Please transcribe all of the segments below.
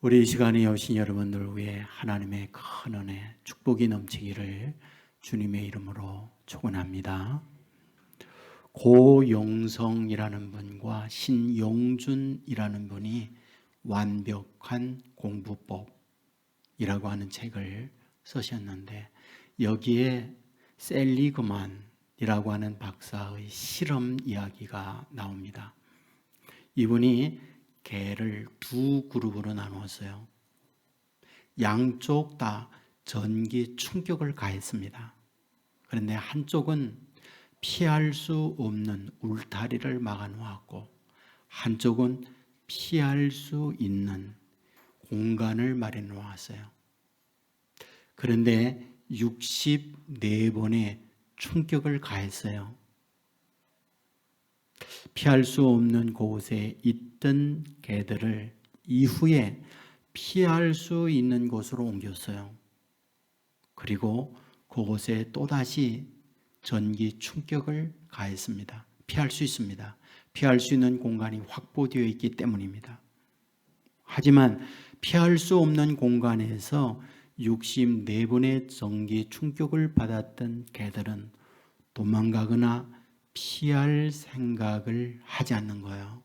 우리 이 시간에 오신 여러분들 위해 하나님의 큰 은혜, 축복이 넘치기를 주님의 이름으로 축원합니다. 고용성이라는 분과 신용준이라는 분이 완벽한 공부법이라고 하는 책을 쓰셨는데, 여기에 셀리그만이라고 하는 박사의 실험 이야기가 나옵니다. 이분이 개를 두 그룹으로 나누었어요. 양쪽 다 전기 충격을 가했습니다. 그런데 한쪽은 피할 수 없는 울타리를 막아 놓았고, 한쪽은 피할 수 있는 공간을 마련해 놓았어요. 그런데 64번의 충격을 가했어요. 피할 수 없는 곳에 있던 개들을 이후에 피할 수 있는 곳으로 옮겼어요. 그리고 그곳에 또다시 전기 충격을 가했습니다. 피할 수 있습니다. 피할 수 있는 공간이 확보되어 있기 때문입니다. 하지만 피할 수 없는 공간에서 64번의 전기 충격을 받았던 개들은 도망가거나 피할 생각을 하지 않는 거예요.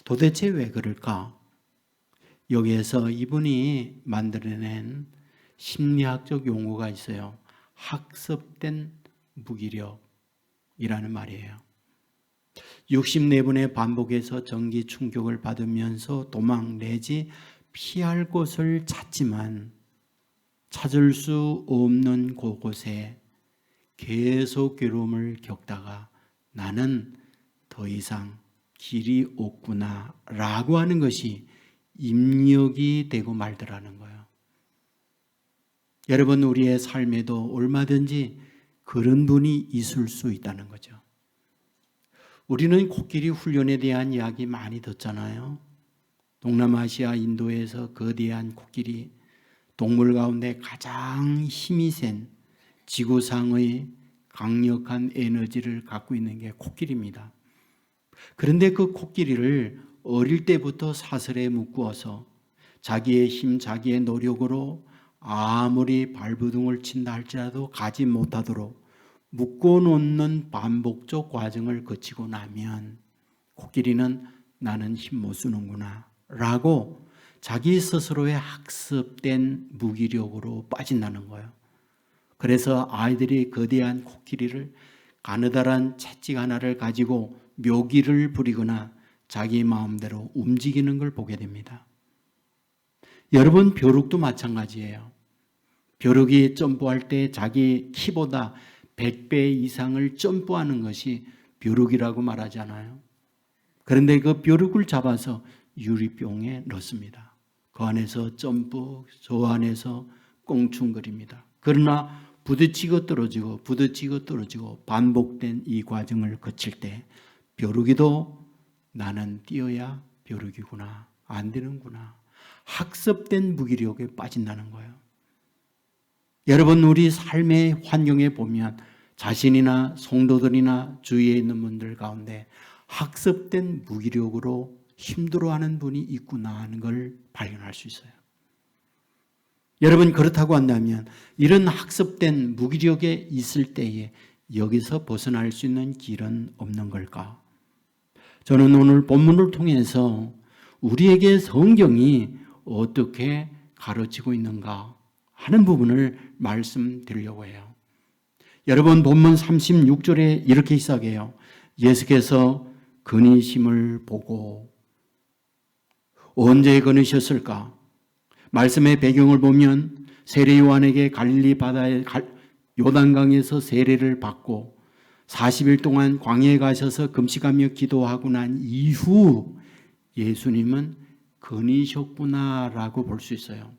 도대체 왜 그럴까? 여기에서 이분이 만들어낸 심리학적 용어가 있어요. 학습된 무기력이라는 말이에요. 64번의 반복에서 전기 충격을 받으면서 도망 내지 피할 곳을 찾지만 찾을 수 없는 그곳에 계속 괴로움을 겪다가 나는 더 이상 길이 없구나 라고 하는 것이 입력이 되고 말더라는 거예요. 여러분, 우리의 삶에도 얼마든지 그런 분이 있을 수 있다는 거죠. 우리는 코끼리 훈련에 대한 이야기 많이 듣잖아요. 동남아시아 인도에서 거대한 코끼리, 동물 가운데 가장 힘이 센 지구상의 강력한 에너지를 갖고 있는 게 코끼리입니다. 그런데 그 코끼리를 어릴 때부터 사슬에 묶어서 자기의 힘, 자기의 노력으로 아무리 발버둥을 친다 할지라도 가지 못하도록 묶어놓는 반복적 과정을 거치고 나면 코끼리는 나는 힘 못 쓰는구나 라고 자기 스스로의 학습된 무기력으로 빠진다는 거예요. 그래서 아이들이 거대한 코끼리를 가느다란 채찍 하나를 가지고 묘기를 부리거나 자기 마음대로 움직이는 걸 보게 됩니다. 여러분, 벼룩도 마찬가지예요. 벼룩이 점프할 때 자기 키보다 100배 이상을 점프하는 것이 벼룩이라고 말하잖아요. 그런데 그 벼룩을 잡아서 유리병에 넣습니다. 그 안에서 점프, 저 안에서 꽁충거립니다. 그러나 부딪히고 떨어지고 반복된 이 과정을 거칠 때 벼룩이도 나는 뛰어야 벼룩이구나, 안 되는구나, 학습된 무기력에 빠진다는 거예요. 여러분, 우리 삶의 환경에 보면 자신이나 성도들이나 주위에 있는 분들 가운데 학습된 무기력으로 힘들어하는 분이 있구나 하는 걸 발견할 수 있어요. 여러분, 그렇다고 한다면 이런 학습된 무기력에 있을 때에 여기서 벗어날 수 있는 길은 없는 걸까? 저는 오늘 본문을 통해서 우리에게 성경이 어떻게 가르치고 있는가 하는 부분을 말씀드리려고 해요. 여러분, 본문 36절에 이렇게 시작해요. 예수께서 근이심을 보고 언제 근으셨을까? 말씀의 배경을 보면 세례 요한에게 갈릴리 바다의 요단강에서 세례를 받고 40일 동안 광야에 가셔서 금식하며 기도하고 난 이후 예수님은 근이셨구나라고 볼 수 있어요.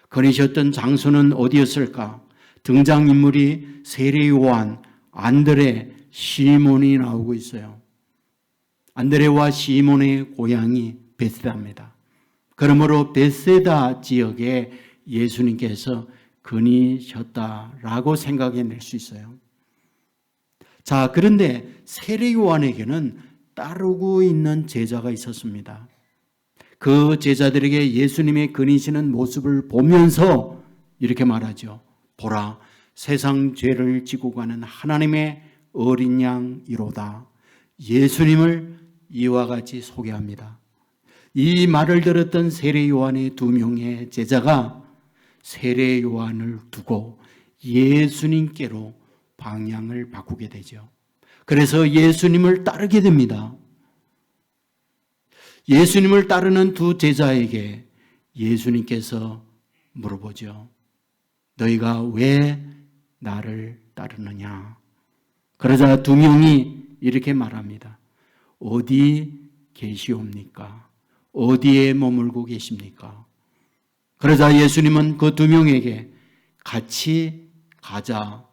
근이셨던 장소는 어디였을까? 등장인물이 세례 요한, 안드레, 시몬이 나오고 있어요. 안드레와 시몬의 고향이 베세다입니다. 그러므로 베세다 지역에 예수님께서 근이셨다라고 생각해낼 수 있어요. 자, 그런데 세례 요한에게는 따르고 있는 제자가 있었습니다. 그 제자들에게 예수님의 그리시는 모습을 보면서 이렇게 말하죠. 보라, 세상 죄를 지고 가는 하나님의 어린 양이로다. 예수님을 이와 같이 소개합니다. 이 말을 들었던 세례 요한의 2명의 제자가 세례 요한을 두고 예수님께로 방향을 바꾸게 되죠. 그래서 예수님을 따르게 됩니다. 예수님을 따르는 두 제자에게 예수님께서 물어보죠. 너희가 왜 나를 따르느냐? 그러자 2명이 이렇게 말합니다. 어디 계시옵니까? 어디에 머물고 계십니까? 그러자 예수님은 그 2명에게 같이 가자.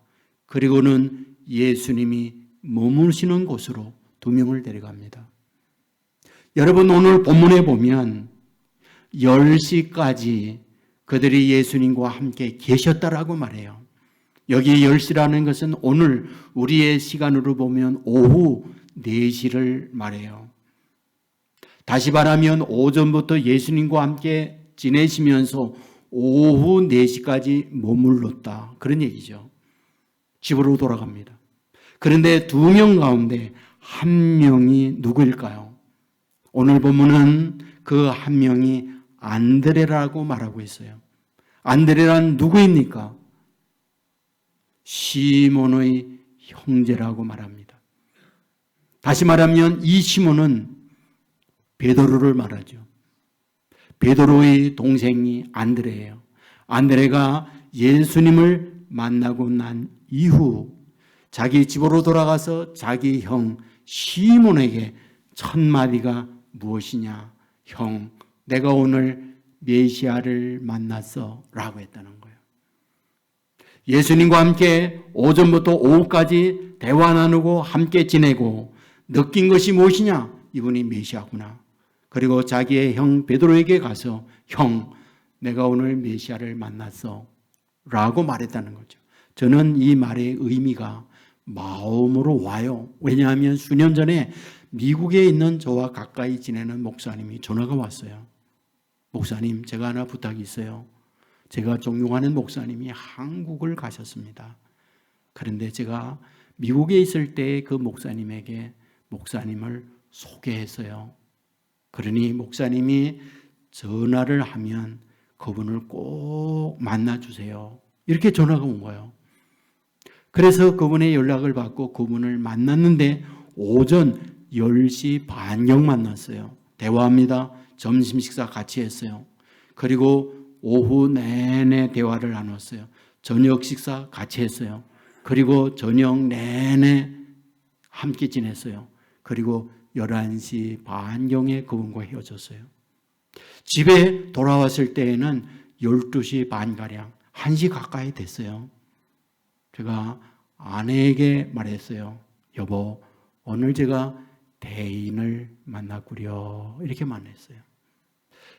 그리고는 예수님이 머무시는 곳으로 2명을 데려갑니다. 여러분, 오늘 본문에 보면 10시까지 그들이 예수님과 함께 계셨다라고 말해요. 여기 10시라는 것은 오늘 우리의 시간으로 보면 오후 4시를 말해요. 다시 말하면 오전부터 예수님과 함께 지내시면서 오후 4시까지 머물렀다. 그런 얘기죠. 집으로 돌아갑니다. 그런데 2명 가운데 1명이 누구일까요? 오늘 본문은 그 1명이 안드레라고 말하고 있어요. 안드레란 누구입니까? 시몬의 형제라고 말합니다. 다시 말하면 이 시몬은 베드로를 말하죠. 베드로의 동생이 안드레예요. 안드레가 예수님을 만나고 난 이후 자기 집으로 돌아가서 자기 형 시몬에게 첫 마디가 무엇이냐? 형, 내가 오늘 메시아를 만났어 라고 했다는 거예요. 예수님과 함께 오전부터 오후까지 대화 나누고 함께 지내고 느낀 것이 무엇이냐? 이분이 메시아구나. 그리고 자기의 형 베드로에게 가서 형, 내가 오늘 메시아를 만났어 라고 말했다는 거죠. 저는 이 말의 의미가 마음으로 와요. 왜냐하면 수년 전에 미국에 있는 저와 가까이 지내는 목사님이 전화가 왔어요. 목사님, 제가 하나 부탁이 있어요. 제가 존경하는 목사님이 한국을 가셨습니다. 그런데 제가 미국에 있을 때 그 목사님에게 목사님을 소개했어요. 그러니 목사님이 전화를 하면 그분을 꼭 만나주세요. 이렇게 전화가 온 거예요. 그래서 그분의 연락을 받고 그분을 만났는데 오전 10시 반경 만났어요. 대화합니다. 점심 식사 같이 했어요. 그리고 오후 내내 대화를 나눴어요. 저녁 식사 같이 했어요. 그리고 저녁 내내 함께 지냈어요. 그리고 11시 반경에 그분과 헤어졌어요. 집에 돌아왔을 때에는 12시 반가량, 1시 가까이 됐어요. 제가 아내에게 말했어요. 여보, 오늘 제가 대인을 만났구려. 이렇게 말했어요.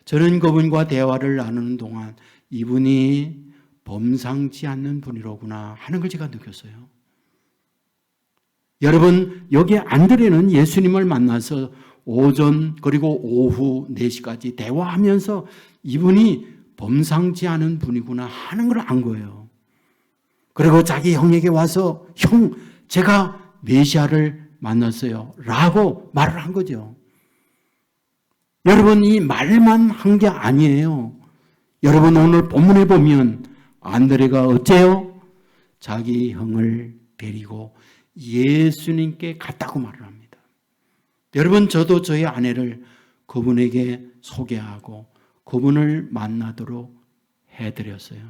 저는 그분과 대화를 나누는 동안 이분이 범상치 않는 분이로구나 하는 걸 제가 느꼈어요. 여러분, 여기 안드레는 예수님을 만나서 오전 그리고 오후 4시까지 대화하면서 이분이 범상치 않은 분이구나 하는 걸 안 거예요. 그리고 자기 형에게 와서 형, 제가 메시아를 만났어요 라고 말을 한 거죠. 여러분, 이 말만 한 게 아니에요. 여러분, 오늘 본문에 보면 안드레가 어째요? 자기 형을 데리고 예수님께 갔다고 말을 합니다. 여러분, 저도 저희 아내를 그분에게 소개하고 그분을 만나도록 해드렸어요.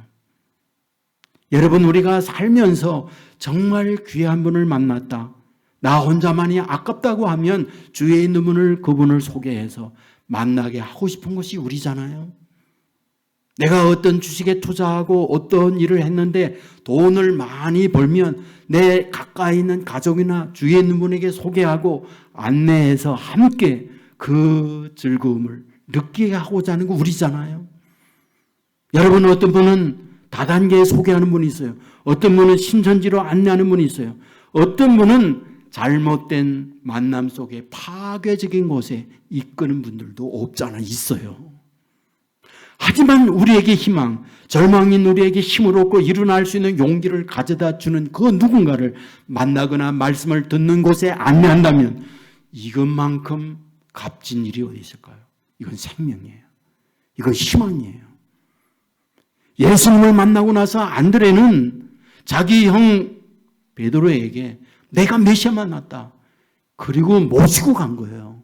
여러분, 우리가 살면서 정말 귀한 분을 만났다, 나 혼자만이 아깝다고 하면 주위에 있는 분을 그분을 소개해서 만나게 하고 싶은 것이 우리잖아요. 내가 어떤 주식에 투자하고 어떤 일을 했는데 돈을 많이 벌면 내 가까이 있는 가족이나 주위에 있는 분에게 소개하고 안내해서 함께 그 즐거움을 느끼게 하고자 하는 거 우리잖아요. 여러분, 어떤 분은 다단계에 소개하는 분이 있어요. 어떤 분은 신천지로 안내하는 분이 있어요. 어떤 분은 잘못된 만남 속에 파괴적인 곳에 이끄는 분들도 없지 않아 있어요. 하지만 우리에게 희망, 절망인 우리에게 힘을 얻고 일어날 수 있는 용기를 가져다 주는 그 누군가를 만나거나 말씀을 듣는 곳에 안내한다면 이것만큼 값진 일이 어디 있을까요? 이건 생명이에요. 이건 희망이에요. 예수님을 만나고 나서 안드레는 자기 형 베드로에게 내가 메시아 만났다. 그리고 모시고 간 거예요.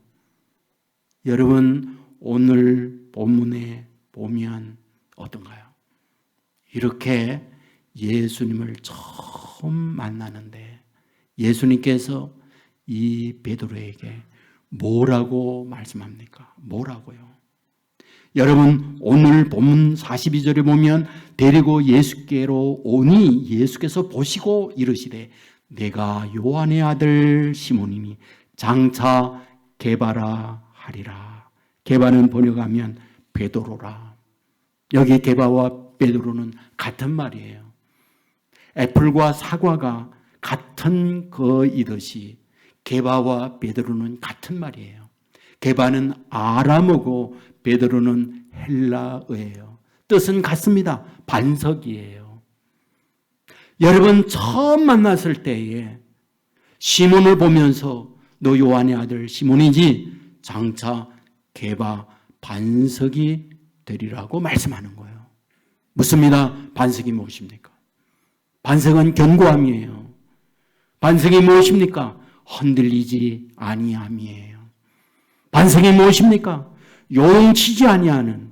여러분, 오늘 본문에 보면 어떤가요? 이렇게 예수님을 처음 만나는데 예수님께서 이 베드로에게 뭐라고 말씀합니까? 뭐라고요? 여러분, 오늘 본문 42절에 보면 데리고 예수께로 오니 예수께서 보시고 이르시되 내가 요한의 아들 시몬이니 장차 게바라 하리라. 게바는 번역하면 베드로라. 여기 게바와 베드로는 같은 말이에요. 애플과 사과가 같은 거이듯이 게바와 베드로는 같은 말이에요. 게바는 아람어고 베드로는 헬라어예요. 뜻은 같습니다. 반석이에요. 여러분, 처음 만났을 때에 시몬을 보면서 너 요한의 아들 시몬이지 장차 게바 반석이 되리라고 말씀하는 거예요. 묻습니다. 반석이 무엇입니까? 반석은 견고함이에요. 반석이 무엇입니까? 흔들리지 아니함이에요. 반석이 무엇입니까? 요동치지 아니하는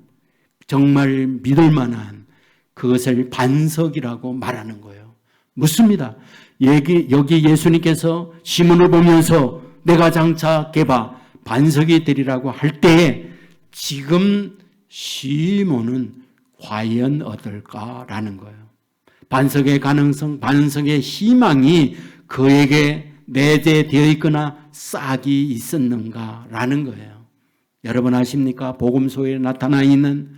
정말 믿을 만한 그것을 반석이라고 말하는 거예요. 묻습니다. 여기 예수님께서 시몬을 보면서 내가 장차 게바 반석이 되리라고 할 때에 지금 시몬은 과연 어떨까라는 거예요. 반석의 가능성, 반석의 희망이 그에게 내재되어 있거나 싹이 있었는가라는 거예요. 여러분 아십니까? 복음서에 나타나 있는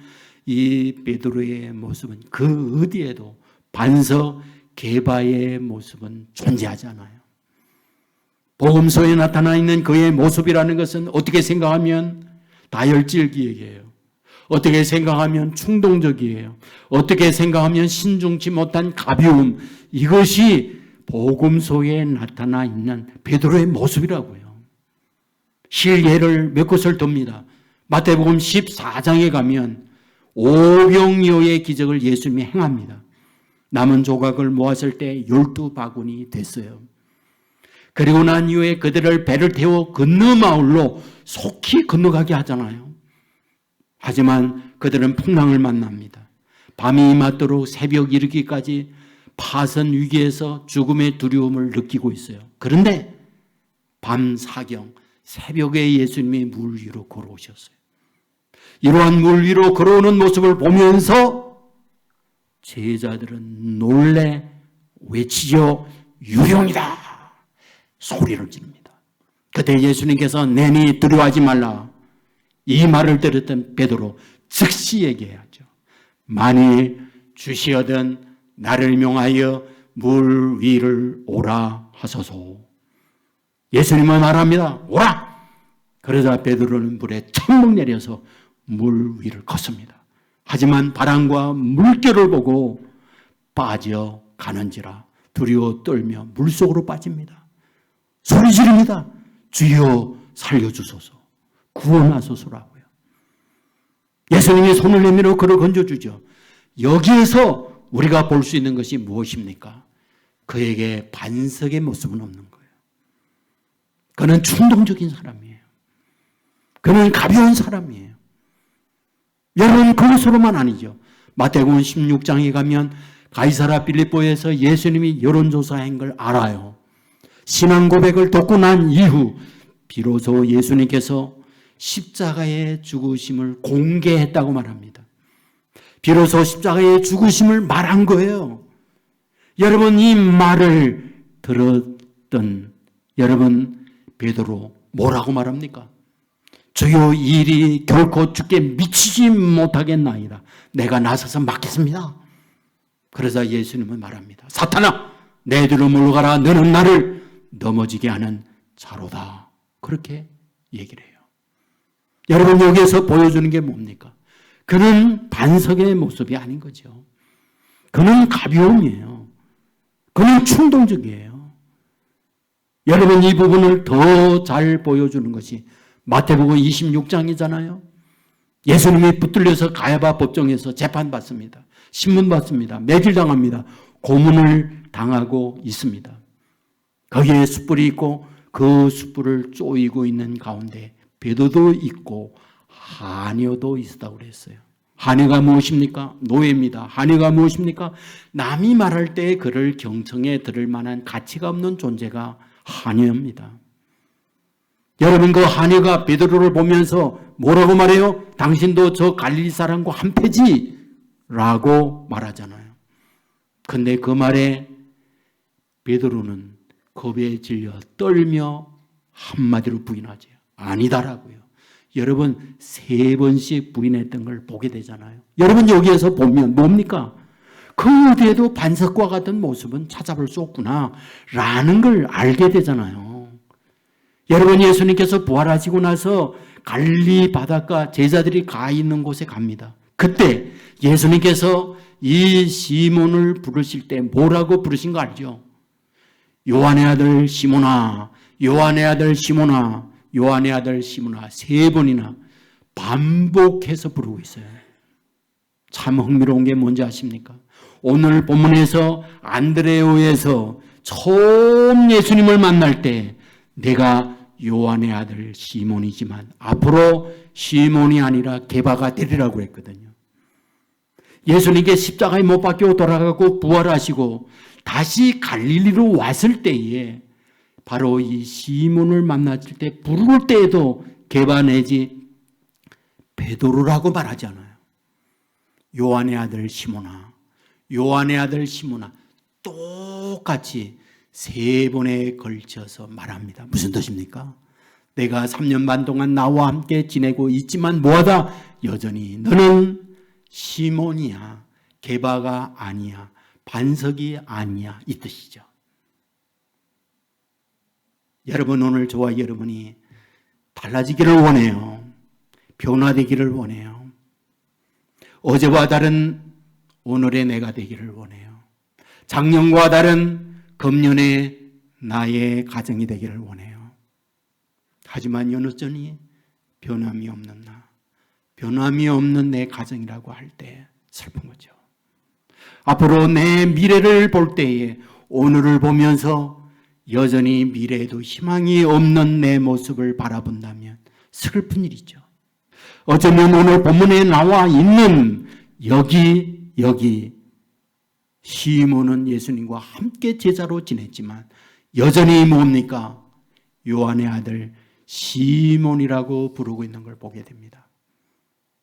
이 베드로의 모습은 그 어디에도 반석 게바의 모습은 존재하잖아요. 복음서에 나타나 있는 그의 모습이라는 것은 어떻게 생각하면 다혈질기예요. 어떻게 생각하면 충동적이에요. 어떻게 생각하면 신중치 못한 가벼움. 이것이 복음서에 나타나 있는 베드로의 모습이라고요. 실예를 몇 곳을 듭니다. 마태복음 14장에 가면 오병이어의 기적을 예수님이 행합니다. 남은 조각을 모았을 때 12바구니 됐어요. 그리고 난 이후에 그들을 배를 태워 건너 마을로 속히 건너가게 하잖아요. 하지만 그들은 풍랑을 만납니다. 밤이 맞도록 새벽 이르기까지 파선 위기에서 죽음의 두려움을 느끼고 있어요. 그런데 밤 사경 새벽에 예수님이 물 위로 걸어오셨어요. 이러한 물 위로 걸어오는 모습을 보면서 제자들은 놀래 외치죠. 유령이다. 소리를 지릅니다. 그때 예수님께서 내니 두려워하지 말라. 이 말을 들었던 베드로 즉시 얘기해야죠. 만일 주시거든 나를 명하여 물 위를 오라 하소서. 예수님은 말합니다. 오라. 그러자 베드로는 물에 첨벙 내려서 물 위를 걷습니다. 하지만 바람과 물결을 보고 빠져가는지라 두려워 떨며 물속으로 빠집니다. 소리 지릅니다. 주여 살려주소서. 구원하소서라고요. 예수님이 손을 내밀어 그를 건져주죠. 여기에서 우리가 볼 수 있는 것이 무엇입니까? 그에게 반석의 모습은 없는 거예요. 그는 충동적인 사람이에요. 그는 가벼운 사람이에요. 여러분, 그것으로만 아니죠. 마태복음 16장에 가면 가이사랴 빌립보에서 예수님이 여론조사한 걸 알아요. 신앙 고백을 듣고 난 이후 비로소 예수님께서 십자가의 죽으심을 공개했다고 말합니다. 비로소 십자가의 죽으심을 말한 거예요. 여러분, 이 말을 들었던 여러분 베드로 뭐라고 말합니까? 주여 이 일이 결코 주께 미치지 못하겠나이다. 내가 나서서 맡겠습니다. 그러자 예수님은 말합니다. 사탄아 내 뒤로 물러가라. 너는 나를 넘어지게 하는 자로다. 그렇게 얘기를 해요. 여러분, 여기에서 보여주는 게 뭡니까? 그는 반석의 모습이 아닌 거죠. 그는 가벼움이에요. 그는 충동적이에요. 여러분, 이 부분을 더 잘 보여주는 것이 마태복음 26장이잖아요. 예수님이 붙들려서 가야바 법정에서 재판받습니다. 신문받습니다. 매질당합니다. 고문을 당하고 있습니다. 거기에 숯불이 있고 그 숯불을 쪼이고 있는 가운데 베드로도 있고 하녀도 있었다고 그랬어요. 하녀가 무엇입니까? 노예입니다. 하녀가 무엇입니까? 남이 말할 때 그를 경청해 들을 만한 가치가 없는 존재가 하녀입니다. 여러분, 그 하녀가 베드로를 보면서 뭐라고 말해요? 당신도 저 갈릴리 사람과 한패지 라고 말하잖아요. 근데 그 말에 베드로는 겁에 질려 떨며 한마디로 부인하죠. 아니다라고요. 여러분, 3번씩 부인했던 걸 보게 되잖아요. 여러분, 여기에서 보면 뭡니까? 그 어디에도 반석과 같은 모습은 찾아볼 수 없구나 라는 걸 알게 되잖아요. 여러분, 예수님께서 부활하시고 나서 갈릴리 바닷가 제자들이 가 있는 곳에 갑니다. 그때 예수님께서 이 시몬을 부르실 때 뭐라고 부르신 거 알죠? 요한의 아들 시몬아, 요한의 아들 시몬아, 요한의 아들 시몬아 3번이나 반복해서 부르고 있어요. 참 흥미로운 게 뭔지 아십니까? 오늘 본문에서 안드레오에서 처음 예수님을 만날 때 내가 요한의 아들 시몬이지만 앞으로 시몬이 아니라 게바가 되리라고 했거든요. 예수님께 십자가에 못 박혀 돌아가고 부활하시고 다시 갈릴리로 왔을 때에 바로 이 시몬을 만났을 때 부를 때에도 게바 내지 베드로라고 말하지 않아요. 요한의 아들 시몬아, 요한의 아들 시몬아 똑같이 3번에 걸쳐서 말합니다. 무슨 뜻입니까? 내가 3년 반 동안 나와 함께 지내고 있지만 뭐하다? 여전히 너는 시몬이야. 게바가 아니야. 반석이 아니야. 이 뜻이죠. 여러분, 오늘 저와 여러분이 달라지기를 원해요. 변화되기를 원해요. 어제와 다른 오늘의 내가 되기를 원해요. 작년과 다른 금년의 나의 가정이 되기를 원해요. 하지만 여전히 변함이 없는 나, 변함이 없는 내 가정이라고 할 때 슬픈 거죠. 앞으로 내 미래를 볼 때에 오늘을 보면서 여전히 미래에도 희망이 없는 내 모습을 바라본다면 슬픈 일이죠. 어쩌면 오늘 본문에 나와 있는 여기 시몬은 예수님과 함께 제자로 지냈지만 여전히 뭡니까? 요한의 아들 시몬이라고 부르고 있는 걸 보게 됩니다.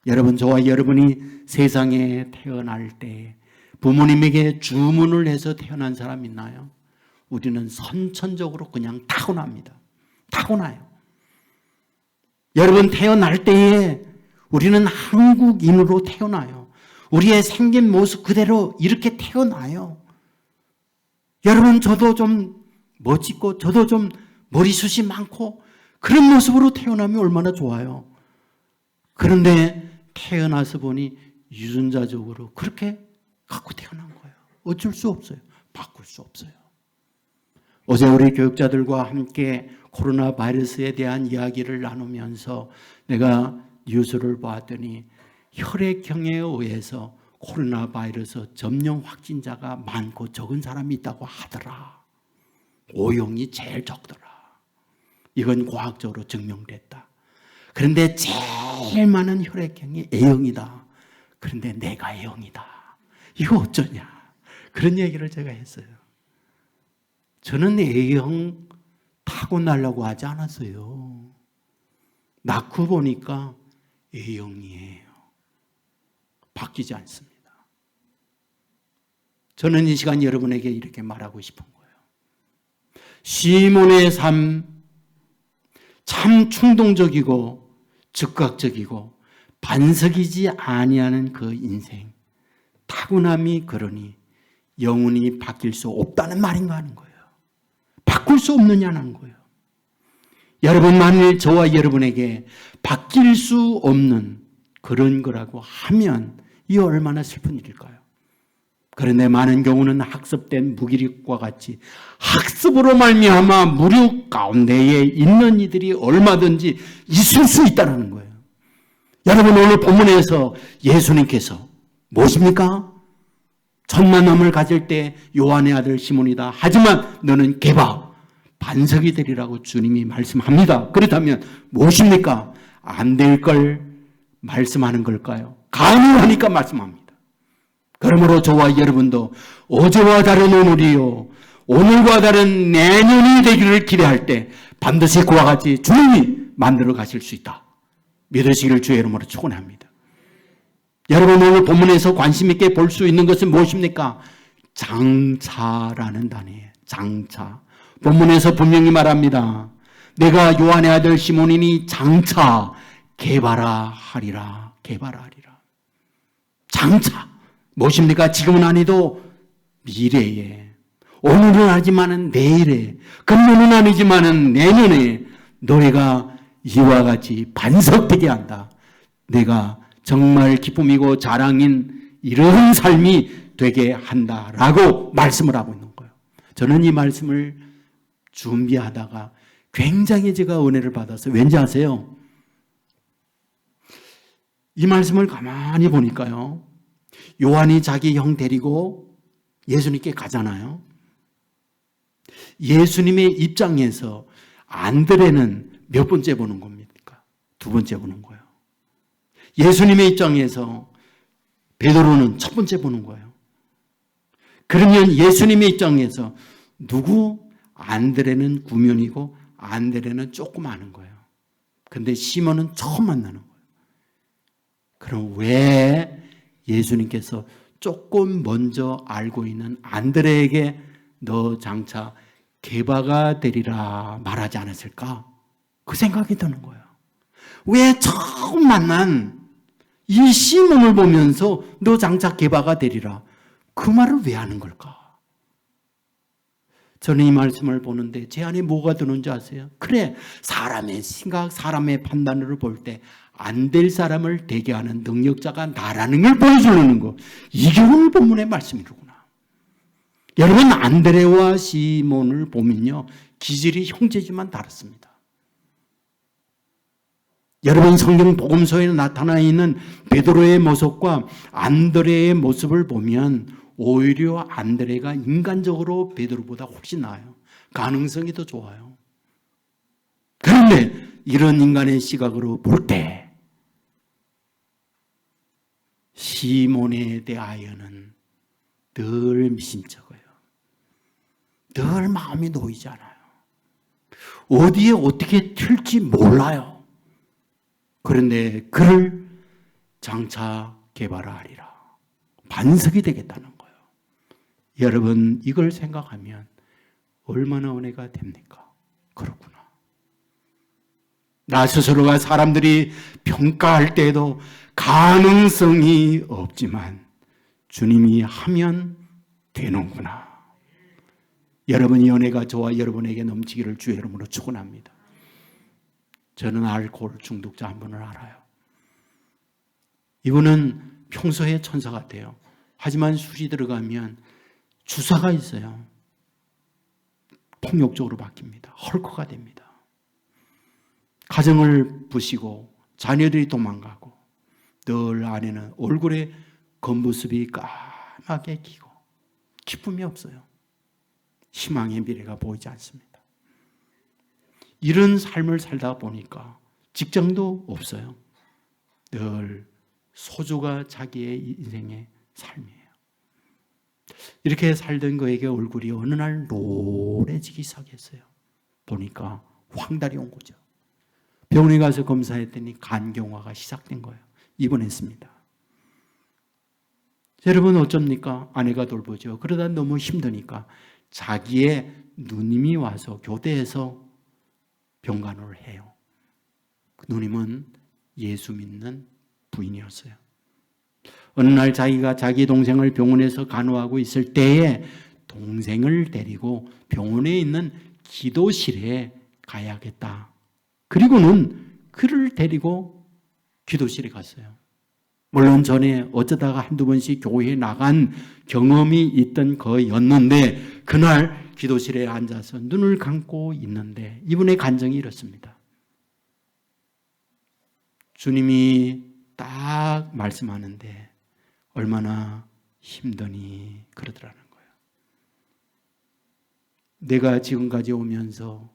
여러분, 저와 여러분이 세상에 태어날 때 부모님에게 주문을 해서 태어난 사람 있나요? 우리는 선천적으로 그냥 타고납니다. 타고나요. 여러분, 태어날 때에 우리는 한국인으로 태어나요. 우리의 생긴 모습 그대로 이렇게 태어나요. 여러분, 저도 좀 멋있고 저도 좀 머리숱이 많고 그런 모습으로 태어나면 얼마나 좋아요. 그런데 태어나서 보니 유전자적으로 그렇게 갖고 태어난 거예요. 어쩔 수 없어요. 바꿀 수 없어요. 어제 우리 교육자들과 함께 코로나 바이러스에 대한 이야기를 나누면서 내가 뉴스를 봤더니 혈액형에 의해서 코로나 바이러스 점령 확진자가 많고 적은 사람이 있다고 하더라. O형이 제일 적더라. 이건 과학적으로 증명됐다. 그런데 제일 많은 혈액형이 A형이다. 그런데 내가 A형이다. 이거 어쩌냐. 그런 얘기를 제가 했어요. 저는 A형 타고나려고 하지 않았어요. 낳고 보니까 A형이에요. 바뀌지 않습니다. 저는 이 시간 여러분에게 이렇게 말하고 싶은 거예요. 시몬의 삶, 참 충동적이고 즉각적이고 반석이지 아니하는 그 인생, 타고남이 그러니 영혼이 바뀔 수 없다는 말인가 하는 거예요. 바꿀 수 없느냐는 거예요. 여러분, 만일 저와 여러분에게 바뀔 수 없는 그런 거라고 하면 이 얼마나 슬픈 일일까요? 그런데 많은 경우는 학습된 무기력과 같이 학습으로 말미암아 무력 가운데에 있는 이들이 얼마든지 있을 수 있다는 거예요. 여러분, 오늘 본문에서 예수님께서 무엇입니까? 첫 만남을 가질 때 요한의 아들 시몬이다. 하지만 너는 게바, 반석이 되리라고 주님이 말씀합니다. 그렇다면 무엇입니까? 안 될 걸 말씀하는 걸까요? 가능하니까 말씀합니다. 그러므로 저와 여러분도 어제와 다른 오늘이요, 오늘과 다른 내년이 되기를 기대할 때 반드시 그와 같이 주님이 만들어 가실 수 있다. 믿으시기를 주의 이름으로 축원합니다. 여러분, 오늘 본문에서 관심 있게 볼 수 있는 것은 무엇입니까? 장차라는 단어예요. 장차. 본문에서 분명히 말합니다. 내가 요한의 아들 시몬이니 장차 개발하리라. 개발하리라. 장차. 무엇입니까? 지금은 아니도 미래에, 오늘은 아니지만은 내일에, 금년은 아니지만은 내년에 너희가 이와 같이 반석되게 한다. 내가 정말 기쁨이고 자랑인 이런 삶이 되게 한다라고 말씀을 하고 있는 거예요. 저는 이 말씀을 준비하다가 굉장히 제가 은혜를 받아서, 왠지 아세요? 이 말씀을 가만히 보니까요, 요한이 자기 형 데리고 예수님께 가잖아요. 예수님의 입장에서 안드레는 몇 번째 보는 겁니까? 두 번째 보는 거예요. 예수님의 입장에서 베드로는 첫 번째 보는 거예요. 그러면 예수님의 입장에서 누구? 안드레는 구면이고 안드레는 조금 아는 거예요. 근데 시몬은 처음 만나는 거예요. 그럼 왜 예수님께서 조금 먼저 알고 있는 안드레에게 너 장차 게바가 되리라 말하지 않았을까? 그 생각이 드는 거예요. 왜 처음 만난 이 시몬을 보면서 너 장차 게바가 되리라, 그 말을 왜 하는 걸까? 저는 이 말씀을 보는데 제 안에 뭐가 드는지 아세요? 그래, 사람의 생각, 사람의 판단으로 볼 때 안 될 사람을 되게 하는 능력자가 나라는 걸 보여주는 거. 이게 오늘 본문의 말씀이로구나. 여러분, 안드레와 시몬을 보면요, 기질이 형제지만 다릅니다. 여러분, 성경 복음서에 나타나 있는 베드로의 모습과 안드레의 모습을 보면 오히려 안드레가 인간적으로 베드로보다 훨씬 나아요. 가능성이 더 좋아요. 그런데 이런 인간의 시각으로 볼 때 시몬에 대하여는 늘 미심쩍어요. 늘 마음이 놓이지 않아요. 어디에 어떻게 튈지 몰라요. 그런데 그를 장차 개발하리라, 반석이 되겠다는 거예요. 여러분, 이걸 생각하면 얼마나 은혜가 됩니까? 그렇구나. 나 스스로가 사람들이 평가할 때에도 가능성이 없지만 주님이 하면 되는구나. 여러분의 은혜가 저와 여러분에게 넘치기를 주의 이름으로 축원합니다. 저는 알코올 중독자 한 분을 알아요. 이분은 평소에 천사 같아요. 하지만 술이 들어가면 주사가 있어요. 폭력적으로 바뀝니다. 헐크가 됩니다. 가정을 부시고 자녀들이 도망가고 늘 아내는 얼굴에 겉모습이 까맣게 기고 기쁨이 없어요. 희망의 미래가 보이지 않습니다. 이런 삶을 살다 보니까 직장도 없어요. 늘 소주가 자기의 인생의 삶이에요. 이렇게 살던 그에게 얼굴이 어느 날 노래지기 시작했어요. 보니까 황달이 온 거죠. 병원에 가서 검사했더니 간경화가 시작된 거예요. 입원했습니다. 여러분, 어쩝니까? 아내가 돌보죠. 그러다 너무 힘드니까 자기의 누님이 와서 교대해서 병간호를 해요. 누님은 예수 믿는 부인이었어요. 어느 날 자기가 자기 동생을 병원에서 간호하고 있을 때에 동생을 데리고 병원에 있는 기도실에 가야겠다. 그리고는 그를 데리고 기도실에 갔어요. 물론 전에 어쩌다가 한두 번씩 교회에 나간 경험이 있던 거였는데 그날 기도실에 앉아서 눈을 감고 있는데 이분의 간증이 이렇습니다. 주님이 딱 말씀하는데 얼마나 힘드니 그러더라는 거예요. 내가 지금까지 오면서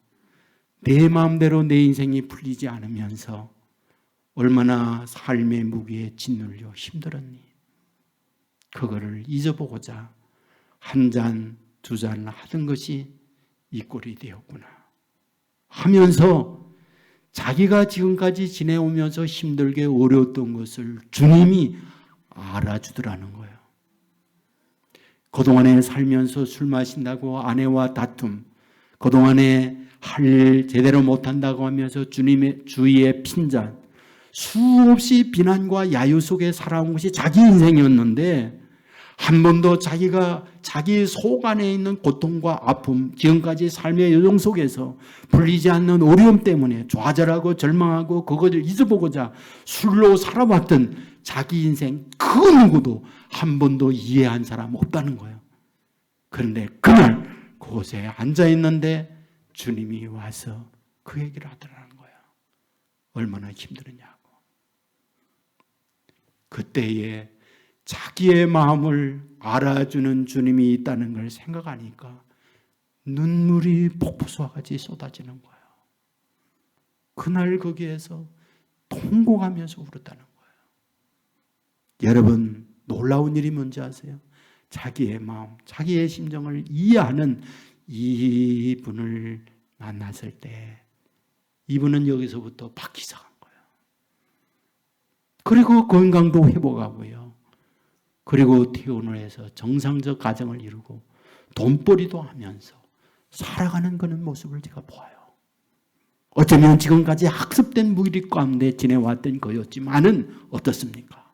내 마음대로 내 인생이 풀리지 않으면서 얼마나 삶의 무게에 짓눌려 힘들었니? 그거를 잊어보고자 한 잔, 두 잔 하던 것이 이 꼴이 되었구나 하면서 자기가 지금까지 지내오면서 힘들게 어려웠던 것을 주님이 알아주더라는 거예요. 그동안에 살면서 술 마신다고 아내와 다툼, 그동안에 할 일 제대로 못한다고 하면서 주님의 주위에 핀잔, 수없이 비난과 야유 속에 살아온 것이 자기 인생이었는데 한 번도 자기가 자기 속 안에 있는 고통과 아픔, 지금까지 삶의 여정 속에서 풀리지 않는 어려움 때문에 좌절하고 절망하고 그것을 잊어보고자 술로 살아왔던 자기 인생 그 누구도 한 번도 이해한 사람 없다는 거예요. 그런데 그날 그곳에 앉아있는데 주님이 와서 그 얘기를 하더라는 거예요. 얼마나 힘들었냐고. 그때에 자기의 마음을 알아주는 주님이 있다는 걸 생각하니까 눈물이 폭포수와 같이 쏟아지는 거예요. 그날 거기에서 통곡하면서 울었다는 거예요. 여러분, 놀라운 일이 뭔지 아세요? 자기의 마음, 자기의 심정을 이해하는 이분을 만났을 때 이분은 여기서부터 바뀌기 시작한 거예요. 그리고 건강도 회복하고요. 그리고 퇴원을 해서 정상적 가정을 이루고 돈벌이도 하면서 살아가는 그런 모습을 제가 보아요. 어쩌면 지금까지 학습된 무기력 가운데 지내왔던 거였지만은 어떻습니까?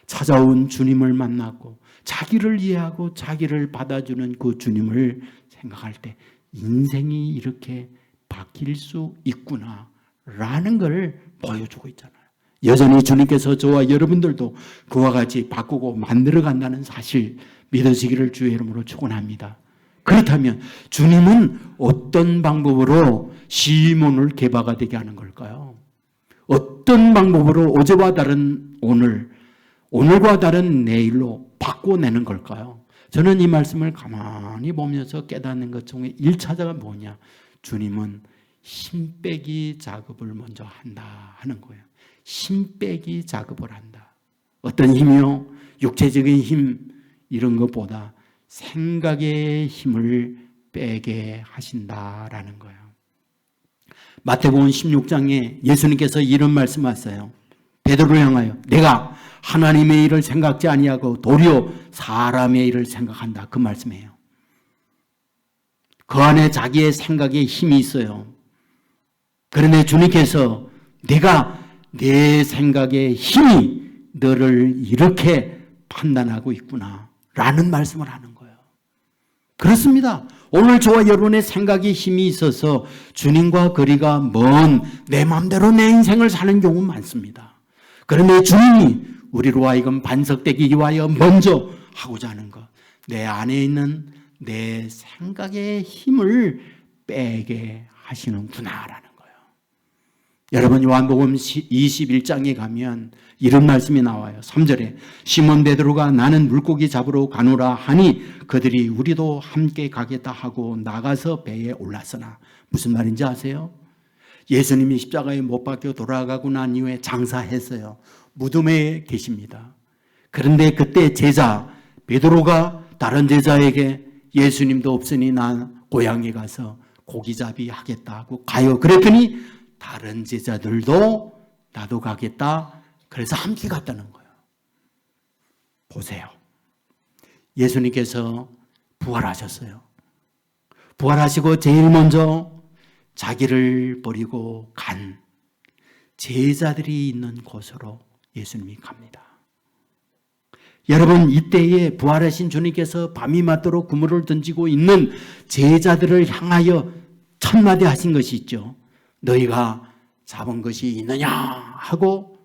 찾아온 주님을 만났고 자기를 이해하고 자기를 받아주는 그 주님을 생각할 때 인생이 이렇게 바뀔 수 있구나라는 걸 보여주고 있잖아요. 여전히 주님께서 저와 여러분들도 그와 같이 바꾸고 만들어 간다는 사실 믿으시기를 주의 이름으로 축원합니다. 그렇다면 주님은 어떤 방법으로 시몬을 개바가 되게 하는 걸까요? 어떤 방법으로 어제와 다른 오늘, 오늘과 다른 내일로 바꿔내는 걸까요? 저는 이 말씀을 가만히 보면서 깨닫는 것 중에 1차자가 뭐냐? 주님은 힘 빼기 작업을 먼저 한다 하는 거예요. 힘 빼기 작업을 한다. 어떤 힘이요? 육체적인 힘 이런 것보다 생각의 힘을 빼게 하신다라는 거예요. 마태복음 16장에 예수님께서 이런 말씀하셨어요. 베드로를 향하여 내가 하나님의 일을 생각지 아니하고 도리어 사람의 일을 생각한다. 그 말씀이에요. 그 안에 자기의 생각에 힘이 있어요. 그런데 주님께서 내가 내 생각의 힘이 너를 이렇게 판단하고 있구나 라는 말씀을 하는 거예요. 그렇습니다. 오늘 저와 여러분의 생각에 힘이 있어서 주님과 거리가 먼 내 마음대로 내 인생을 사는 경우 많습니다. 그런데 주님이 우리로 하여금 반석되기 위하여 먼저 하고자 하는 것, 내 안에 있는 내 생각의 힘을 빼게 하시는구나라는 거예요. 여러분 요한복음 21장에 가면 이런 말씀이 나와요. 3절에 시몬 베드로가 나는 물고기 잡으러 가노라 하니 그들이 우리도 함께 가겠다 하고 나가서 배에 올랐으나 무슨 말인지 아세요? 예수님이 십자가에 못 박혀 돌아가고 난 이후에 장사했어요. 무덤에 계십니다. 그런데 그때 제자 베드로가 다른 제자에게 예수님도 없으니 난 고향에 가서 고기잡이 하겠다 하고 가요. 그랬더니 다른 제자들도 나도 가겠다. 그래서 함께 갔다는 거예요. 보세요. 예수님께서 부활하셨어요. 부활하시고 제일 먼저 자기를 버리고 간 제자들이 있는 곳으로 예수님이 갑니다. 여러분 이때에 부활하신 주님께서 밤이 맞도록 그물을 던지고 있는 제자들을 향하여 첫 한마디 하신 것이 있죠. 너희가 잡은 것이 있느냐 하고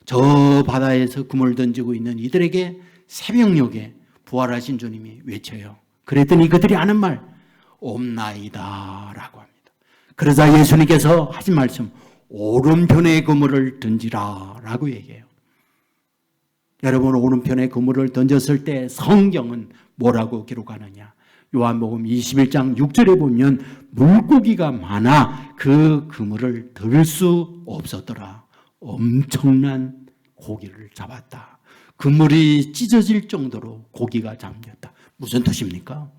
저 바다에서 그물 던지고 있는 이들에게 새벽녘에 부활하신 주님이 외쳐요. 그랬더니 그들이 하는 말 없나이다 라고 합니다. 그러자 예수님께서 하신 말씀 오른편에 그물을 던지라 라고 얘기해요. 여러분, 오른편에 그물을 던졌을 때 성경은 뭐라고 기록하느냐? 요한복음 21장 6절에 보면 물고기가 많아 그 그물을 들 수 없었더라. 엄청난 고기를 잡았다. 그물이 찢어질 정도로 고기가 잠겼다. 무슨 뜻입니까?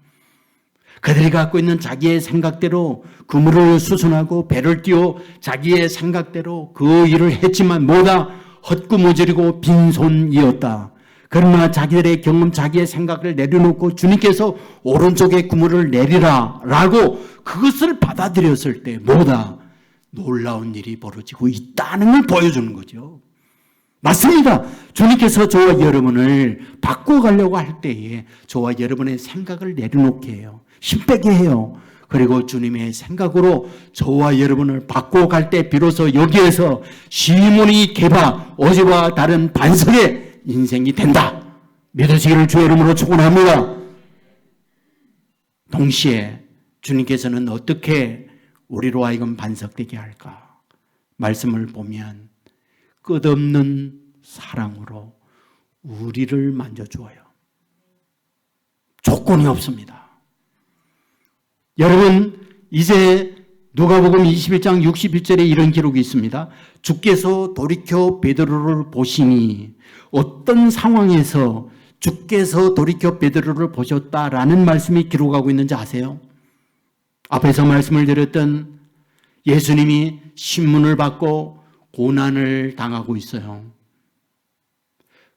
그들이 갖고 있는 자기의 생각대로 그물을 수선하고 배를 띄워 자기의 생각대로 그 일을 했지만 뭐다? 헛구무질이고 빈손이었다. 그러나 자기들의 경험, 자기의 생각을 내려놓고 주님께서 오른쪽에 그물을 내리라 라고 그것을 받아들였을 때 뭐다? 놀라운 일이 벌어지고 있다는 걸 보여주는 거죠. 맞습니다. 주님께서 저와 여러분을 바꿔가려고 할 때에 저와 여러분의 생각을 내려놓게 해요. 힘 빼게 해요. 그리고 주님의 생각으로 저와 여러분을 바꿔갈 때 비로소 여기에서 시몬이 게바 어제와 다른 반석의 인생이 된다. 믿으시기를 주의 이름으로 축원합니다. 동시에 주님께서는 어떻게 우리로 하여금 반석되게 할까? 말씀을 보면 끝없는 사랑으로 우리를 만져주어요. 조건이 없습니다. 여러분, 이제 누가복음 21장 61절에 이런 기록이 있습니다. 주께서 돌이켜 베드로를 보시니, 어떤 상황에서 주께서 돌이켜 베드로를 보셨다라는 말씀이 기록하고 있는지 아세요? 앞에서 말씀을 드렸던 예수님이 신문을 받고 고난을 당하고 있어요.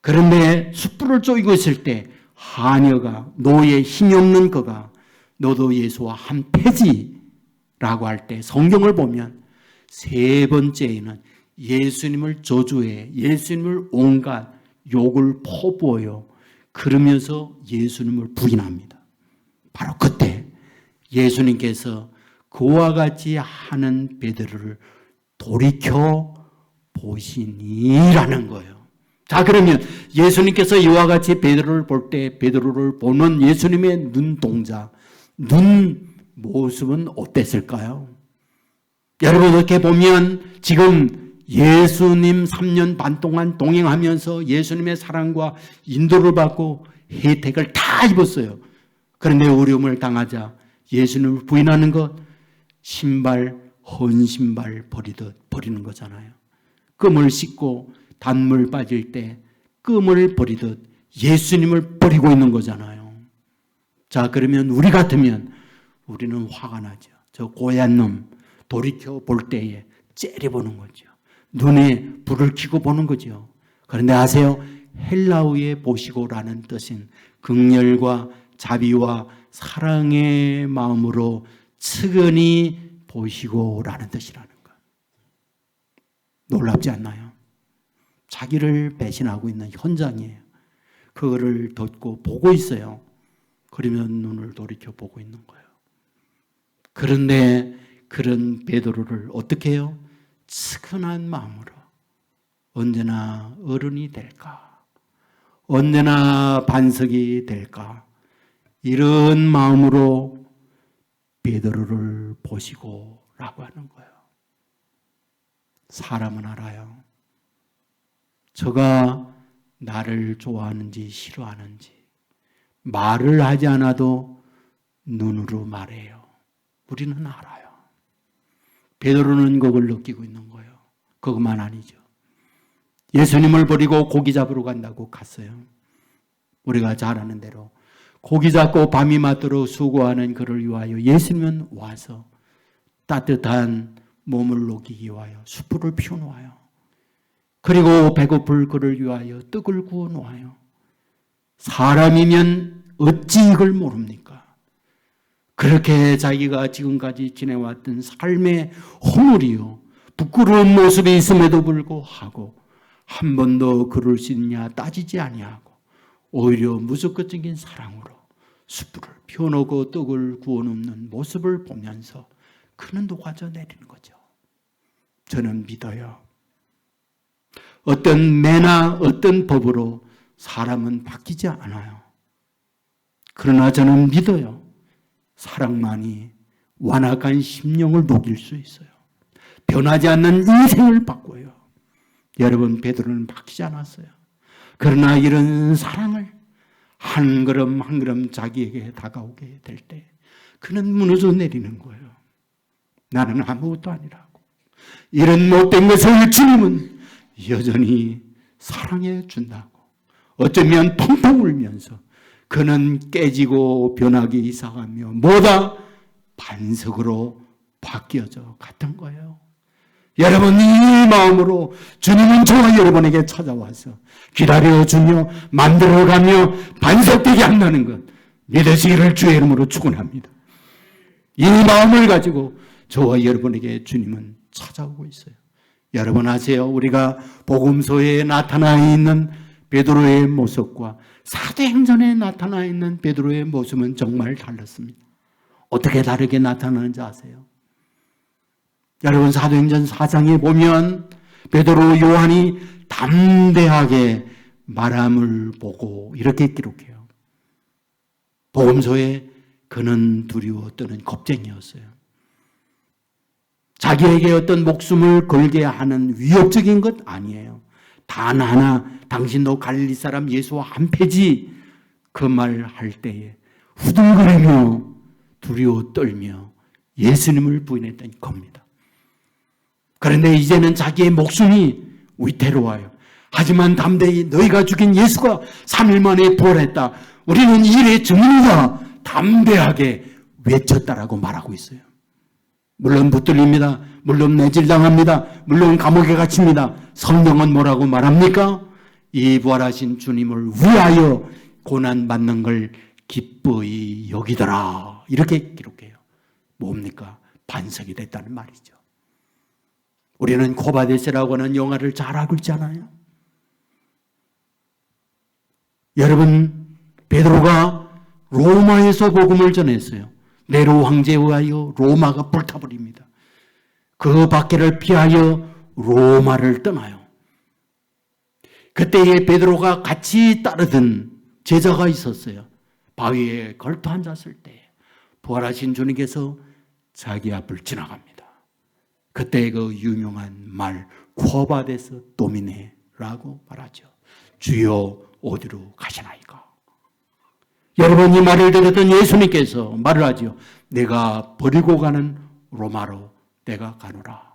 그런데 숯불을 쪼이고 있을 때 하녀가, 노예 힘이 없는 그가 너도 예수와 한 패지라고 할 때 성경을 보면 세 번째에는 예수님을 저주해, 예수님을 온갖 욕을 퍼부어요. 그러면서 예수님을 부인합니다. 바로 그때 예수님께서 그와 같이 하는 베드로를 돌이켜 보시니라는 거예요. 자, 그러면 예수님께서 이와 같이 베드로를 볼 때 베드로를 보는 예수님의 눈동자, 눈 모습은 어땠을까요? 여러분, 이렇게 보면 지금 예수님 3년 반 동안 동행하면서 예수님의 사랑과 인도를 받고 혜택을 다 입었어요. 그런데 어려움을 당하자 예수님을 부인하는 것, 신발, 헌 신발 버리듯 버리는 거잖아요. 끔을 씻고 단물 빠질 때 끔을 버리듯 예수님을 버리고 있는 거잖아요. 자, 그러면 우리 같으면 우리는 화가 나죠. 저 고얀 놈 돌이켜 볼 때에 째려보는 거죠. 눈에 불을 켜고 보는 거죠. 그런데 아세요? 헬라어의 보시고라는 뜻인 긍휼과 자비와 사랑의 마음으로 측은히 보시고라는 뜻이라는 것. 놀랍지 않나요? 자기를 배신하고 있는 현장이에요. 그거를 듣고 보고 있어요. 그러면 눈을 돌이켜 보고 있는 거예요. 그런데 그런 베드로를 어떻게 해요? 측은한 마음으로 언제나 어른이 될까? 언제나 반석이 될까? 이런 마음으로 베드로를 보시고 라고 하는 거예요. 사람은 알아요. 저가 나를 좋아하는지 싫어하는지 말을 하지 않아도 눈으로 말해요. 우리는 알아요. 베드로는 그걸 느끼고 있는 거예요. 그것만 아니죠. 예수님을 버리고 고기 잡으러 간다고 갔어요. 우리가 잘 아는 대로 고기 잡고 밤이 맞도록 수고하는 그를 위하여 예수님은 와서 따뜻한 몸을 녹이기 위하여 숯불을 피워놓아요. 그리고 배고플 그를 위하여 떡을 구워놓아요. 사람이면 어찌 이걸 모릅니까? 그렇게 자기가 지금까지 지내왔던 삶의 허물이요, 부끄러운 모습이 있음에도 불구하고 한 번도 그럴 수 있냐 따지지 아니하고 오히려 무조건적인 사랑으로 숯불을 피워놓고 떡을 구워놓는 모습을 보면서 그는 녹아져 내리는 거죠. 저는 믿어요. 어떤 매나 어떤 법으로 사람은 바뀌지 않아요. 그러나 저는 믿어요. 사랑만이 완악한 심령을 녹일 수 있어요. 변하지 않는 인생을 바꿔요. 여러분, 베드로는 바뀌지 않았어요. 그러나 이런 사랑을 한 걸음 한 걸음 자기에게 다가오게 될 때 그는 무너져 내리는 거예요. 나는 아무것도 아니라고. 이런 못된 것을 주님은 여전히 사랑해 준다고. 어쩌면 펑펑 울면서 그는 깨지고 변하기 이상하며 뭐다? 반석으로 바뀌어져 갔던 거예요. 여러분, 이 마음으로 주님은 저와 여러분에게 찾아와서 기다려주며 만들어가며 반석되게 한다는 것 믿으시기를 주의 이름으로 축원합니다. 이 마음을 가지고 저와 여러분에게 주님은 찾아오고 있어요. 여러분 아세요? 우리가 복음서에 나타나 있는 베드로의 모습과 사도행전에 나타나 있는 베드로의 모습은 정말 달랐습니다. 어떻게 다르게 나타나는지 아세요? 여러분, 사도행전 4장에 보면 베드로, 요한이 담대하게 말함을 보고 이렇게 기록해요. 복음서에 그는 두려워 떠는 겁쟁이였어요. 자기에게 어떤 목숨을 걸게 하는 위협적인 것 아니에요. 단 하나, 당신도 갈릴리 사람 예수와 한패지, 그 말 할 때에 후들거리며 두려워 떨며 예수님을 부인했던 겁니다. 그런데 이제는 자기의 목숨이 위태로워요. 하지만 담대히 너희가 죽인 예수가 3일 만에 부활했다. 우리는 이 일의 증인이다. 담대하게 외쳤다라고 말하고 있어요. 물론 붙들립니다. 물론 내질당합니다. 물론 감옥에 갇힙니다. 성경은 뭐라고 말합니까? 이 부활하신 주님을 위하여 고난받는 걸 기뻐히 여기더라. 이렇게 기록해요. 뭡니까? 반석이 됐다는 말이죠. 우리는 코바데스라고 하는 영화를 잘 알고 있잖아요. 여러분, 베드로가 로마에서 복음을 전했어요. 네로 황제에 의하여 로마가 불타버립니다. 그 박해를 피하여 로마를 떠나요. 그때에 베드로가 같이 따르던 제자가 있었어요. 바위에 걸터 앉았을 때 부활하신 주님께서 자기 앞을 지나갑니다. 그때 그 유명한 말 코바데스 도미네라고 말하죠. 주여 어디로 가시나이까? 여러분, 이 말을 들었던 예수님께서 말을 하죠. 내가 버리고 가는 로마로 내가 가노라.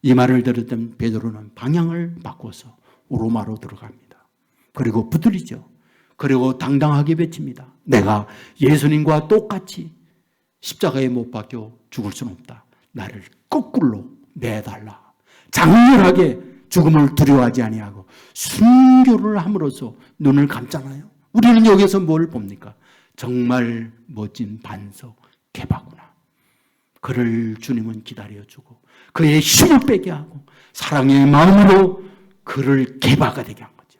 이 말을 들었던 베드로는 방향을 바꿔서 로마로 들어갑니다. 그리고 붙들리죠. 그리고 당당하게 외칩니다. 내가 예수님과 똑같이 십자가에 못 박혀 죽을 수는 없다. 나를 거꾸로 내달라. 장렬하게 죽음을 두려워하지 아니하고 순교를 함으로써 눈을 감잖아요. 우리는 여기서 뭘 봅니까? 정말 멋진 반석 개바구나. 그를 주님은 기다려주고 그의 힘을 빼게 하고 사랑의 마음으로 그를 개바가 되게 한 거죠.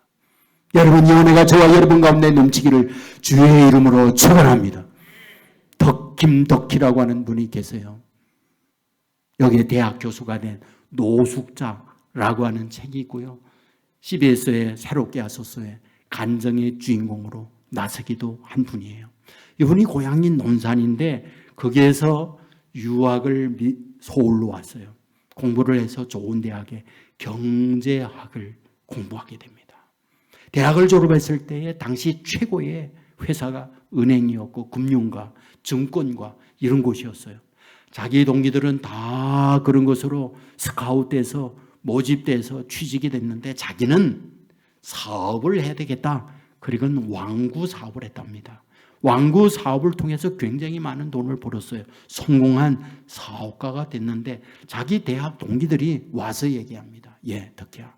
여러분, 이 은혜가 저와 여러분 가운데 넘치기를 주의 이름으로 축원합니다. 김덕희라고 하는 분이 계세요. 여기에 대학 교수가 된 노숙자라고 하는 책이 있고요. CBS에 새롭게 하소서에 간정의 주인공으로 나서기도 한 분이에요. 이분이 고향이 논산인데 거기에서 유학을 서울로 왔어요. 공부를 해서 좋은 대학에 경제학을 공부하게 됩니다. 대학을 졸업했을 때에 당시 최고의 회사가 은행이었고 금융가, 증권가 이런 곳이었어요. 자기 동기들은 다 그런 것으로 스카웃돼서 모집돼서 취직이 됐는데 자기는 사업을 해야 되겠다. 그리고는 왕구 사업을 했답니다. 왕구 사업을 통해서 굉장히 많은 돈을 벌었어요. 성공한 사업가가 됐는데 자기 대학 동기들이 와서 얘기합니다. 예, 덕희야,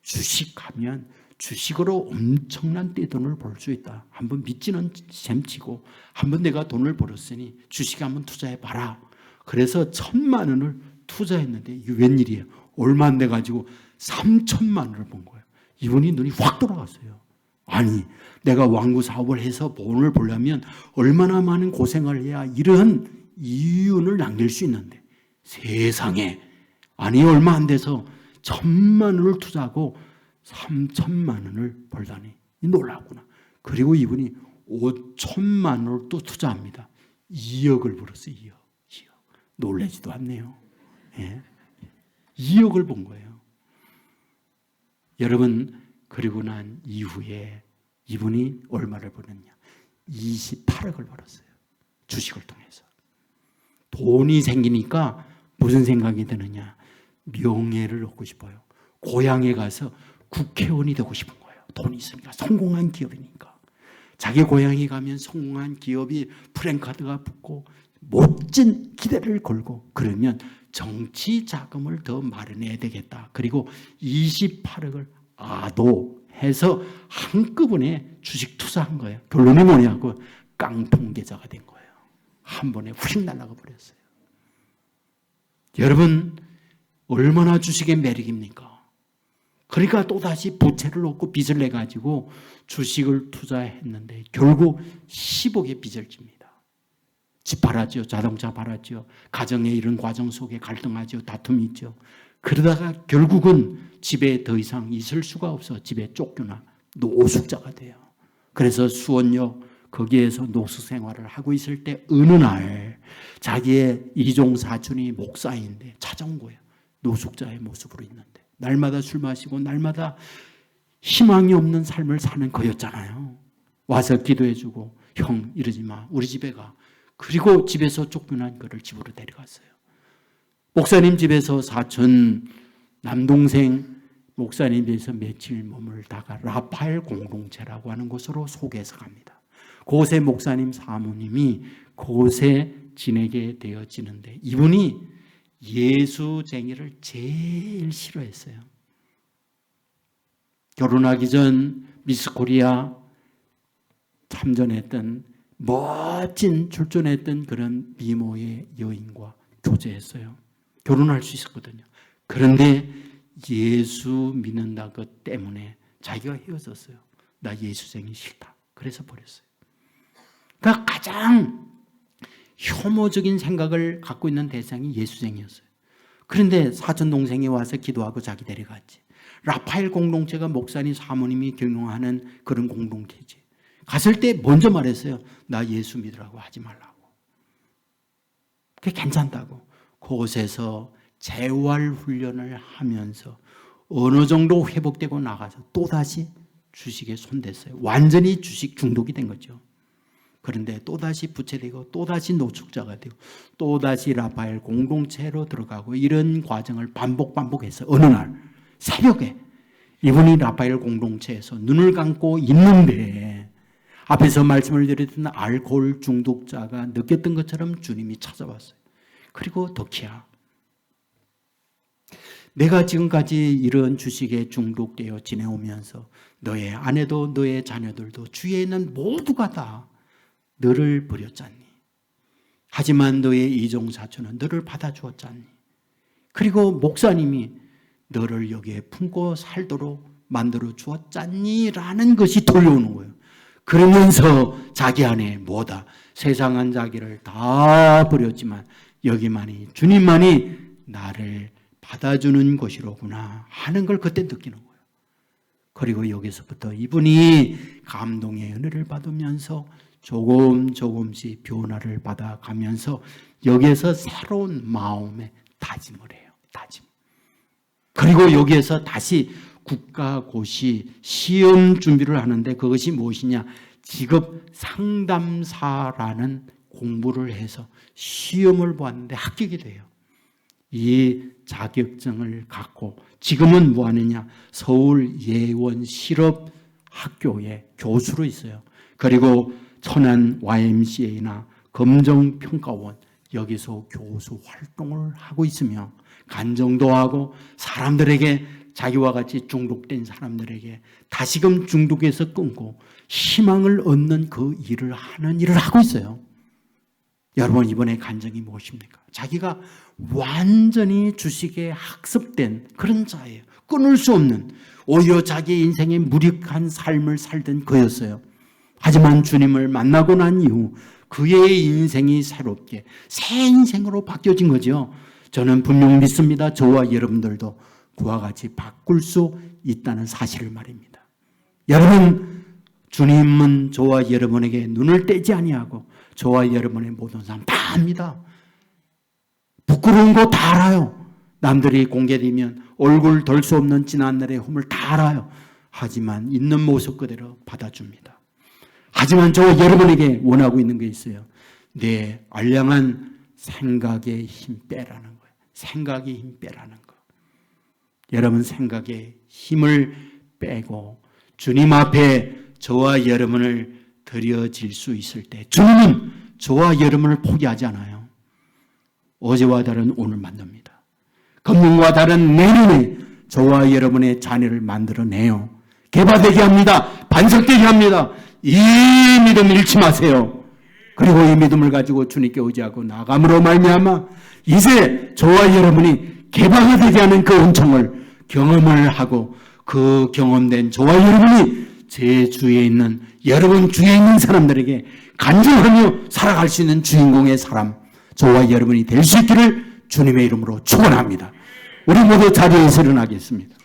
주식하면 주식으로 엄청난 떼돈을 벌 수 있다. 한번 믿지는 셈치고 한번 내가 돈을 벌었으니 주식에 한번 투자해봐라. 그래서 1,000만 원을 투자했는데 이게 웬일이에요? 얼마 안 돼가지고 3,000만 원을 번 거예요. 이분이 눈이 확 돌아갔어요. 아니, 내가 왕구 사업을 해서 돈을 벌려면 얼마나 많은 고생을 해야 이런 이윤을 남길 수 있는데 세상에 아니 얼마 안 돼서 1,000만 원을 투자하고 3,000만 원을 벌다니 놀랍구나. 그리고 이분이 5천만 원을 또 투자합니다. 2억을 벌었어요. 2억. 놀라지도 않네요. 예. 2억을 번 거예요. 여러분, 그리고 난 이후에 이분이 얼마를 벌었냐? 28억을 벌었어요. 주식을 통해서. 돈이 생기니까 무슨 생각이 드느냐? 명예를 얻고 싶어요. 고향에 가서 국회의원이 되고 싶은 거예요. 돈이 있으니까. 성공한 기업이니까. 자기 고향에 가면 성공한 기업이 프랜카드가 붙고 멋진 기대를 걸고 그러면 정치 자금을 더 마련해야 되겠다. 그리고 28억을 아도해서 한꺼번에 주식 투자한 거예요. 결론이 뭐냐고 깡통 계좌가 된 거예요. 한 번에 휙 날아가 버렸어요. 여러분 얼마나 주식의 매력입니까? 그러니까 또다시 부채를 얻고 빚을 내가지고 주식을 투자했는데 결국 10억의 빚을 집니다. 집 팔았죠. 자동차 팔았죠. 가정의 이런 과정 속에 갈등하죠. 다툼이 있죠. 그러다가 결국은 집에 더 이상 있을 수가 없어 집에 쫓겨나 노숙자가 돼요. 그래서 수원역 거기에서 노숙 생활을 하고 있을 때 어느 날 자기의 이종 사촌이 목사인데 찾아온 거예요. 노숙자의 모습으로 있는데 날마다 술 마시고 날마다 희망이 없는 삶을 사는 거였잖아요. 와서 기도해주고 형 이러지 마. 우리 집에 가. 그리고 집에서 쫓겨난 그를 집으로 데려갔어요. 목사님 집에서 사촌 남동생 목사님 집에서 며칠 머물다가 라파엘 공동체라고 하는 곳으로 소개해서 갑니다. 그곳에 목사님 사모님이 그곳에 지내게 되어지는데 이분이 예수쟁이를 제일 싫어했어요. 결혼하기 전 미스코리아 참전했던 멋진 출전했던 그런 미모의 여인과 교제했어요. 결혼할 수 있었거든요. 그런데 예수 믿는다 것 때문에 자기가 헤어졌어요. 나 예수쟁이 싫다. 그래서 버렸어요. 그러니까 가장 혐오적인 생각을 갖고 있는 대상이 예수쟁이였어요. 그런데 사촌 동생이 와서 기도하고 자기 데려갔지. 라파엘 공동체가 목사님 사모님이 경영하는 그런 공동체지. 갔을 때 먼저 말했어요. 나 예수 믿으라고 하지 말라고. 그게 괜찮다고. 그곳에서 재활 훈련을 하면서 어느 정도 회복되고 나가서 또다시 주식에 손댔어요. 완전히 주식 중독이 된 거죠. 그런데 또다시 부채되고 또다시 노숙자가 되고 또다시 라파엘 공동체로 들어가고 이런 과정을 반복해서 어느 날 새벽에 이분이 라파엘 공동체에서 눈을 감고 있는데 앞에서 말씀을 드렸던 알코올 중독자가 느꼈던 것처럼 주님이 찾아왔어요. 그리고 덕희야, 내가 지금까지 이런 주식에 중독되어 지내오면서 너의 아내도 너의 자녀들도 주위에 있는 모두가 다 너를 버렸잖니. 하지만 너의 이종사촌은 너를 받아주었잖니. 그리고 목사님이 너를 여기에 품고 살도록 만들어 주었잖니 라는 것이 들려오는 거예요. 그러면서 자기 안에 뭐다? 세상은 자기를 다 버렸지만 여기만이 주님만이 나를 받아주는 곳이로구나 하는 걸 그때 느끼는 거예요. 그리고 여기서부터 이분이 감동의 은혜를 받으면서 조금씩 변화를 받아가면서 여기에서 새로운 마음의 다짐을 해요. 다짐. 그리고 여기에서 다시 국가고시 시험 준비를 하는데 그것이 무엇이냐? 직업 상담사라는 공부를 해서 시험을 보았는데 합격이 돼요. 이 자격증을 갖고 지금은 뭐 하느냐? 서울 예원 실업학교에 교수로 있어요. 그리고 천안 YMCA나 검정평가원 여기서 교수 활동을 하고 있으며 간정도 하고 사람들에게 자기와 같이 중독된 사람들에게 다시금 중독에서 끊고 희망을 얻는 그 일을 하는 일을 하고 있어요. 여러분 이번에 간증이 무엇입니까? 자기가 완전히 주식에 학습된 그런 자예요. 끊을 수 없는 오히려 자기의 인생에 무력한 삶을 살던 그였어요. 하지만 주님을 만나고 난 이후 그의 인생이 새롭게 새 인생으로 바뀌어진 거죠. 저는 분명 믿습니다. 저와 여러분들도 그와 같이 바꿀 수 있다는 사실을 말입니다. 여러분, 주님은 저와 여러분에게 눈을 떼지 아니하고 저와 여러분의 모든 삶 다 압니다. 부끄러운 거 다 알아요. 남들이 공개되면 얼굴 덜 수 없는 지난날의 흠을 다 알아요. 하지만 있는 모습 그대로 받아줍니다. 하지만 저와 여러분에게 원하고 있는 게 있어요. 내 알량한 생각에 힘 빼라는 거예요. 생각에 힘 빼라는 거. 여러분 생각에 힘을 빼고 주님 앞에 저와 여러분을 드려질 수 있을 때 주님은 저와 여러분을 포기하지 않아요. 어제와 다른 오늘 만납니다. 금년과 다른 내년에 저와 여러분의 자녀를 만들어내요. 개발되게 합니다. 반석되게 합니다. 이 믿음 잃지 마세요. 그리고 이 믿음을 가지고 주님께 의지하고 나감으로 말미암아 이제 저와 여러분이 개발이 되게 하는 그 은총을 경험을 하고 그 경험된 저와 여러분이 제 주위에 있는 여러분 주위에 있는 사람들에게 간증하며 살아갈 수 있는 주인공의 사람 저와 여러분이 될 수 있기를 주님의 이름으로 축원합니다. 우리 모두 자리에서 일어나겠습니다.